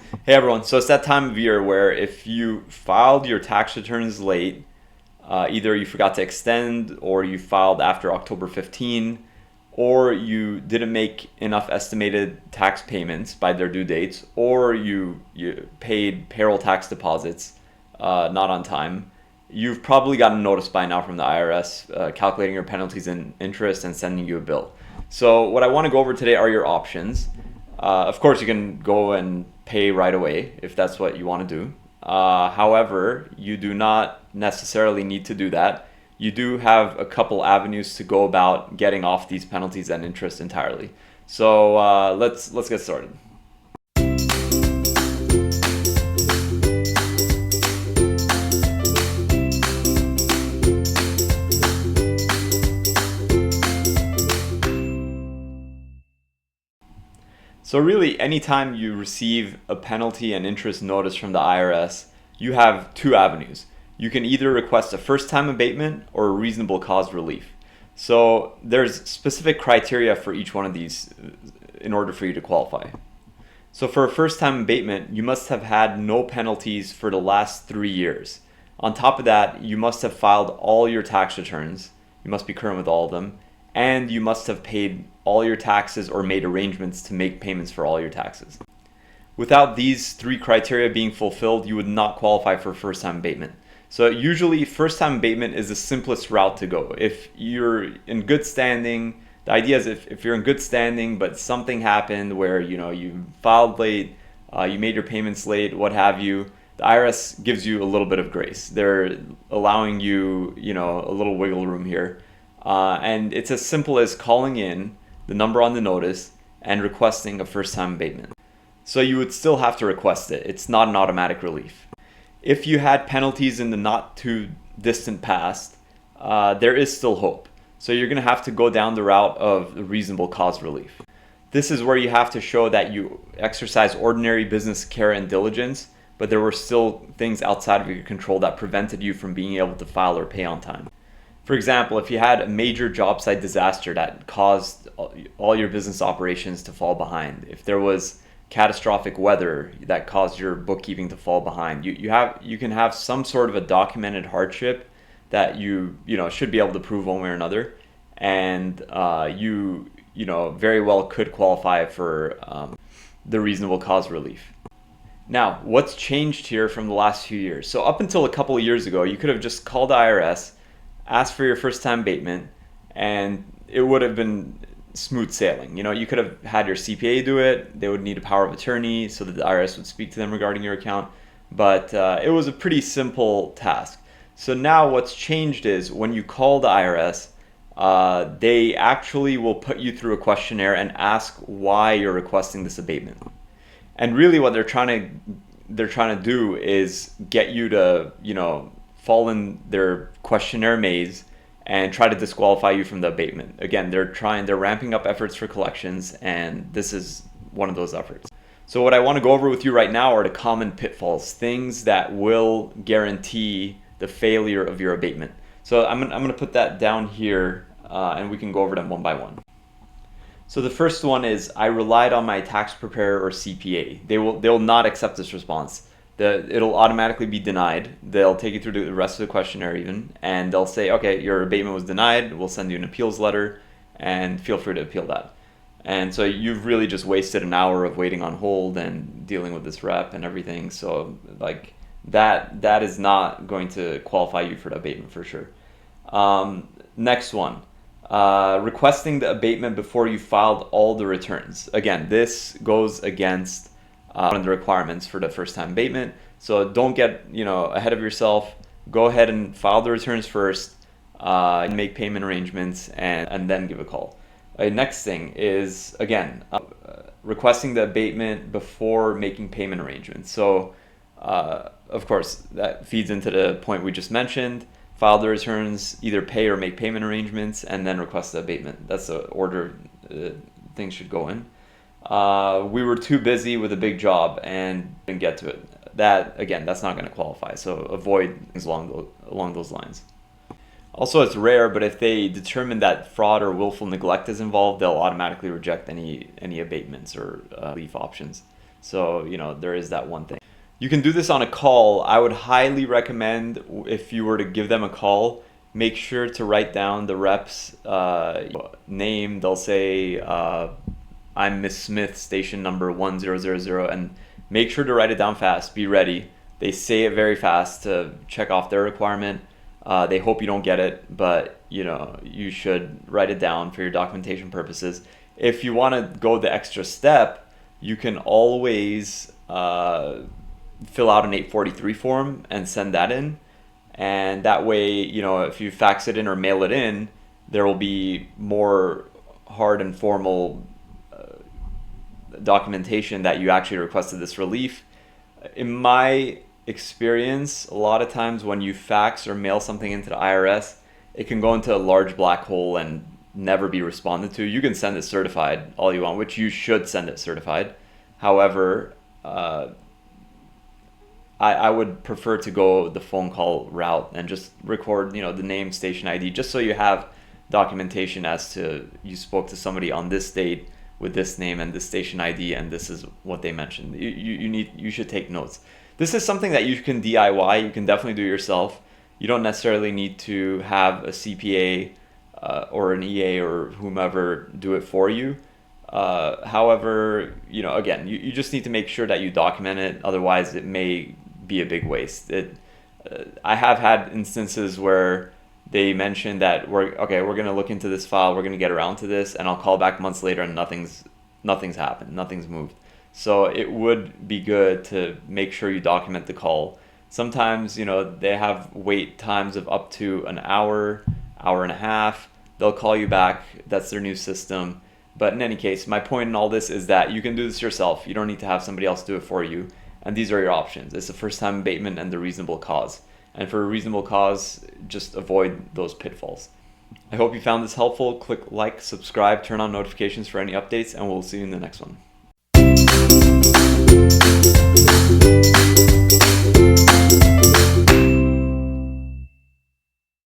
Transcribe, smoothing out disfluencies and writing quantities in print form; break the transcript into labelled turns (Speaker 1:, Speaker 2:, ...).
Speaker 1: Hey everyone, so it's that time of year where if you filed your tax returns late, either you forgot to extend or you filed after October 15, or you didn't make enough estimated tax payments by their due dates, or you paid payroll tax deposits not on time, you've probably gotten notice by now from the IRS calculating your penalties and interest and sending you a bill. So what I want to go over today are your options. Of course, you can go and pay right away if that's what you want to do. However, you do not necessarily need to do that. You do have a couple avenues to go about getting off these penalties and interest entirely. So let's get started. So really, anytime you receive a penalty and interest notice from the IRS, you have two avenues. You can either request a first-time abatement or a reasonable cause relief. So there's specific criteria for each one of these in order for you to qualify. So for a first-time abatement, you must have had no penalties for the last 3 years. On top of that, you must have filed all your tax returns. You must be current with all of them. And you must have paid all your taxes or made arrangements to make payments for all your taxes. Without these three criteria being fulfilled, you would not qualify for first-time abatement. So usually first-time abatement is the simplest route to go. If you're in good standing, the idea is if you're in good standing but something happened where you filed late, you made your payments late, what have you, the IRS gives you a little bit of grace. They're allowing you, a little wiggle room here. And it's as simple as calling in the number on the notice and requesting a first-time abatement. So you would still have to request it. It's not an automatic relief. If you had penalties in the not too distant past, there is still hope. So you're going to have to go down the route of reasonable cause relief. This is where you have to show that you exercise ordinary business care and diligence, but there were still things outside of your control that prevented you from being able to file or pay on time. For example, if you had a major job site disaster that caused all your business operations to fall behind, if there was catastrophic weather that caused your bookkeeping to fall behind, you can have some sort of a documented hardship that you should be able to prove one way or another, and you very well could qualify for the reasonable cause relief. Now, what's changed here from the last few years? So up until a couple of years ago, you could have just called the IRS, asked for your first-time abatement, and it would have been smooth sailing. You could have had your CPA do it. They would need a power of attorney so that the IRS would speak to them regarding your account. But it was a pretty simple task. So now what's changed is when you call the IRS, they actually will put you through a questionnaire and ask why you're requesting this abatement. And really what they're trying to do is get you to, fall in their questionnaire maze and try to disqualify you from the abatement. Again, they're ramping up efforts for collections, and this is one of those efforts. So what I want to go over with you right now are the common pitfalls, things that will guarantee the failure of your abatement. So I'm going to put that down here, and we can go over them one by one. So the first one is, I relied on my tax preparer or CPA. They will not accept this response. It'll automatically be denied. They'll take you through the rest of the questionnaire even, and they'll say, okay, your abatement was denied. We'll send you an appeals letter, and feel free to appeal that. And so you've really just wasted an hour of waiting on hold and dealing with this rep and everything. So like that is not going to qualify you for the abatement for sure. Next one. Requesting the abatement before you filed all the returns. Again, this goes against one of the requirements for the first-time abatement. So don't get ahead of yourself. Go ahead and file the returns first, and make payment arrangements, and then give a call. Next thing is, again, requesting the abatement before making payment arrangements. So of course, that feeds into the point we just mentioned. File the returns, either pay or make payment arrangements, and then request the abatement. That's the order things should go in. We were too busy with a big job and didn't get to it. That's not going to qualify. So avoid things along those lines. Also, it's rare, but if they determine that fraud or willful neglect is involved, they'll automatically reject any abatements or relief options. So, there is that one thing. You can do this on a call. I would highly recommend, if you were to give them a call, make sure to write down the rep's name. They'll say, I'm Miss Smith, station number 1000, and make sure to write it down fast. Be ready. They say it very fast to check off their requirement. They hope you don't get it, but you should write it down for your documentation purposes. If you want to go the extra step, you can always fill out an 843 form and send that in. And that way, if you fax it in or mail it in, there will be more hard and formal documentation that you actually requested this relief. In my experience, a lot of times when you fax or mail something into the IRS, it can go into a large black hole and never be responded to. You can send it certified all you want, which you should send it certified. However, I would prefer to go the phone call route and just record, the name, station ID, just so you have documentation as to you spoke to somebody on this date with this name and this station ID, and this is what they mentioned. You should take notes. This is something that you can DIY. You can definitely do yourself. You don't necessarily need to have a CPA or an EA or whomever do it for you. However, again, you just need to make sure that you document it. Otherwise, it may be a big waste. I have had instances where they mentioned that we're going to look into this file, we're going to get around to this, and I'll call back months later and nothing's happened, nothing's moved. So it would be good to make sure you document the call. Sometimes, they have wait times of up to an hour, hour and a half. They'll call you back. That's their new system. But in any case, my point in all this is that you can do this yourself. You don't need to have somebody else do it for you. And these are your options. It's the first-time abatement and the reasonable cause. And for a reasonable cause, just avoid those pitfalls. I hope you found this helpful. Click like, subscribe, turn on notifications for any updates, and we'll see you in the next one.